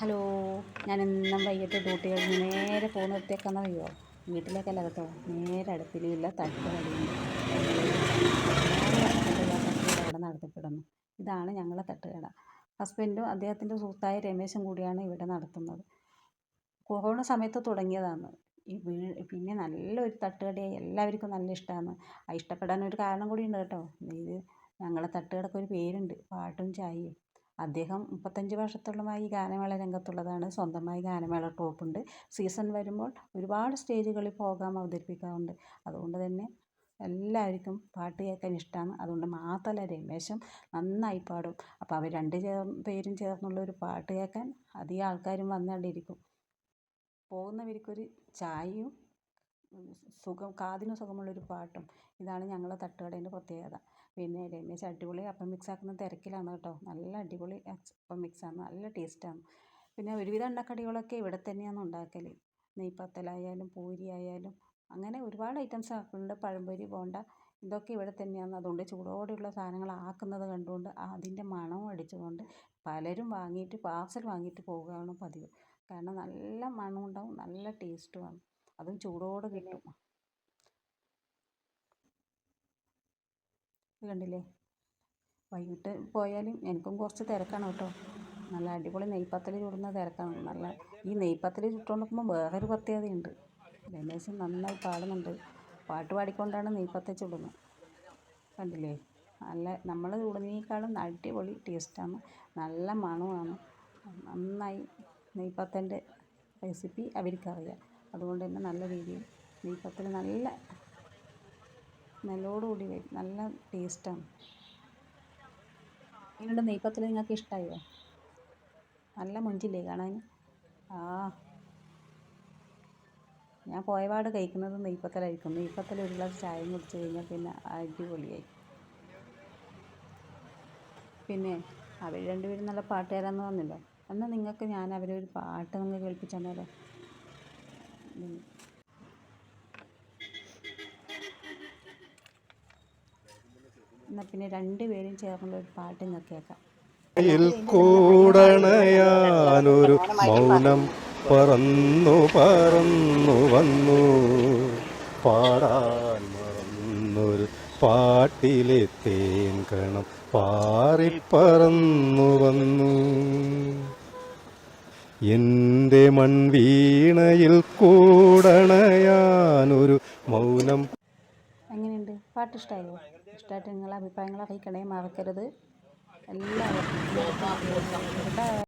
Hello, ഞാൻ ഇന്നും വൈകിട്ട് ഡ്യൂട്ടി കഴിഞ്ഞ് നേരെ പോകുന്നിടത്തേക്കാണെന്നറിയോ? വീട്ടിലേക്കല്ല കേട്ടോ, നേരെ അടുപ്പിലുള്ള തട്ടുകടയുണ്ട്. 14 വർഷമായിട്ട് ആ തട്ടുകട ഇവിടെ നടത്തപ്പെടുന്നു. ഇതാണ് ഞങ്ങളെ തട്ടുകട. ഹസ്ബൻഡും അദ്ദേഹത്തിൻ്റെ സുഹൃത്തായ രമേശും കൂടിയാണ് ഇവിടെ നടത്തുന്നത്. കൊറോണ സമയത്ത് തുടങ്ങിയതാണ്. പിന്നെ നല്ലൊരു തട്ടുകടയായി, എല്ലാവർക്കും നല്ല ഇഷ്ടമാണ്. ഇഷ്ടപ്പെടാൻ ഒരു കാരണം കൂടി ഉണ്ട് കേട്ടോ. ഇത് ഞങ്ങളെ തട്ടുകടക്ക് ഒരു പേരുണ്ട്, പാട്ടും ചായയും. അദ്ദേഹം 35 വർഷത്തോളമായി ഗാനമേള രംഗത്തുള്ളതാണ്. സ്വന്തമായി ഗാനമേള ട്രൂപ്പുണ്ട്. സീസൺ വരുമ്പോൾ ഒരുപാട് സ്റ്റേജുകളിൽ പ്രോഗ്രാം അവതരിപ്പിക്കാറുണ്ട്. അതുകൊണ്ട് തന്നെ എല്ലാവർക്കും പാട്ട് കേൾക്കാൻ ഇഷ്ടമാണ്. അതുകൊണ്ട് മാത്രമല്ല, രമേശും നന്നായി പാടും. അപ്പോൾ അവർ പേരും ചേർന്നുള്ള ഒരു പാട്ട് കേൾക്കാൻ അധികം ആൾക്കാരും വന്നുകൊണ്ടിരിക്കും. പോകുന്നവർക്കൊരു ചായയും കാതിന് സുഖമുള്ളൊരു പാട്ടും. ഇതാണ് ഞങ്ങളെ തട്ടുകടേൻ്റെ പ്രത്യേകത. പിന്നെ രമേശ് അടിപൊളി അപ്പം മിക്സ് ആക്കുന്ന തിരക്കിലാണ് കേട്ടോ. നല്ല അടിപൊളി അപ്പം മിക്സാണ്, നല്ല ടേസ്റ്റാണ്. പിന്നെ ഒരുവിധ എണ്ണക്കടികളൊക്കെ ഇവിടെ തന്നെയാണ് ഉണ്ടാക്കൽ. നെയ്പത്തലായാലും പൂരി ആയാലും അങ്ങനെ ഒരുപാട് ഐറ്റംസ് ആക്കുന്നുണ്ട്. പഴംപൊരി, ബോണ്ട, ഇതൊക്കെ ഇവിടെ തന്നെയാണ്. അതുകൊണ്ട് ചൂടോടെയുള്ള സാധനങ്ങൾ ആക്കുന്നത് കണ്ടുകൊണ്ട് അതിൻ്റെ മണവും അടിച്ചുകൊണ്ട് പലരും പാർസൽ വാങ്ങിയിട്ട് പോവുകയാണ് പതിവ്. കാരണം നല്ല മണം ഉണ്ടാവും, നല്ല ടേസ്റ്റുമാണ്. അതും ചൂടോടെ കിട്ടും. ഇത് കണ്ടില്ലേ, വൈകിട്ട് പോയാലും എനിക്കും കുറച്ച് തിരക്കാണ് കേട്ടോ. നല്ല അടിപൊളി നെയ്പ്പത്തൽ ചൂടുന്ന തിരക്കാണ്. ഈ നെയ്പ്പത്തൽ ചുട്ടുകൊണ്ടിരിക്കുമ്പോൾ വേറൊരു പ്രത്യേകതയുണ്ട്. രമേശൻ നന്നായി പാടുന്നുണ്ട്. പാട്ട് പാടിക്കൊണ്ടാണ് നെയ്പ്പത്തൽ ചുടുന്നത്. കണ്ടില്ലേ, നല്ല നമ്മൾ ചുടുന്നതിനേക്കാളും അടിപൊളി ടേസ്റ്റാണ്, നല്ല മണമാണ്. നന്നായി നെയ്പ്പത്തലിൻ്റെ റെസിപ്പി അവർക്കറിയാം. അതുകൊണ്ട് തന്നെ നല്ല രീതിയിൽ നെയ്പ്പത്തൽ നല്ലോടുകൂടി വരും, നല്ല ടേസ്റ്റാണ്. ഇങ്ങനെയുള്ള നെയ്പ്പത്തൽ നിങ്ങൾക്ക് ഇഷ്ടമായോ? നല്ല മൊഞ്ചില്ലേ കാണാൻ? ഞാൻ പോയപാട് കഴിക്കുന്നത് നെയ്പ്പത്തലായിരിക്കും. നെയ്പ്പത്തൽ ഒരു ഗ്ലാസ് ചായയും കുടിച്ച് കഴിഞ്ഞാൽ പിന്നെ അടിപൊളിയായി. പിന്നെ അവർ രണ്ടുപേരും നല്ല പാട്ടുകാരാന്ന് പറഞ്ഞല്ലോ. എന്നാൽ നിങ്ങൾക്ക് ഞാൻ അവരൊരു പാട്ട് നിങ്ങൾക്ക് കേൾപ്പിച്ചു തന്നാലോ? എന്നാൽ പിന്നെ രണ്ടുപേരും ചേർന്നുള്ള ഒരു പാട്ട് നിങ്ങൾക്ക് കേൾക്കാം. കൂടണയാനൊരു മൗനം പറന്നു പറന്നു വന്നു, പാടാൻ മറന്നൊരു പാട്ടിലെ തേൻ കണം പാറിപ്പറന്നു വന്നു. എൻ്റെ മൺവീണയിൽ കൂടണയാനൊരു മൗനം. എങ്ങനെയുണ്ട്? പാട്ട് ഇഷ്ടമായോ? ഇഷ്ടമായിട്ട് നിങ്ങളുടെ അഭിപ്രായങ്ങൾ അറിയിക്കണേ, മറക്കരുത്. എല്ലാവർക്കും